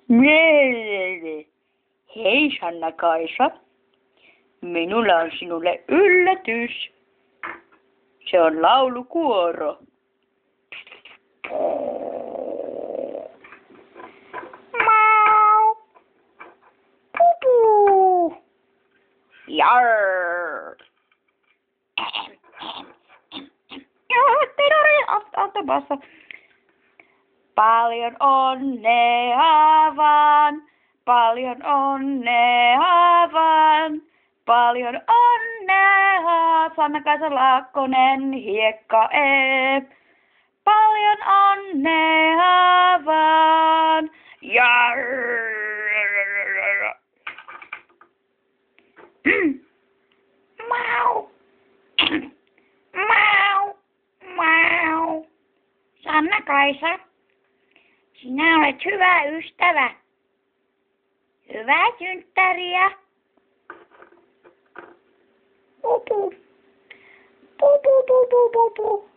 Mielelläni. Hei Sanna-Kaisa, minulla on sinulle yllätys. Se on laulukuoro. Mau. Pupu. Jarr. Automassa. Paljon onnea vaan, paljon onnea vaan, paljon onnea, Sanna-Kaisa Laakkonen hiekka paljon onnea vaan, jarr. Mau. Mau. Mau. Sanna-Kaisa, sinä olet hyvä ystävä. Hyvää synttäriä. Pupu. Pupu, pupu, pupu.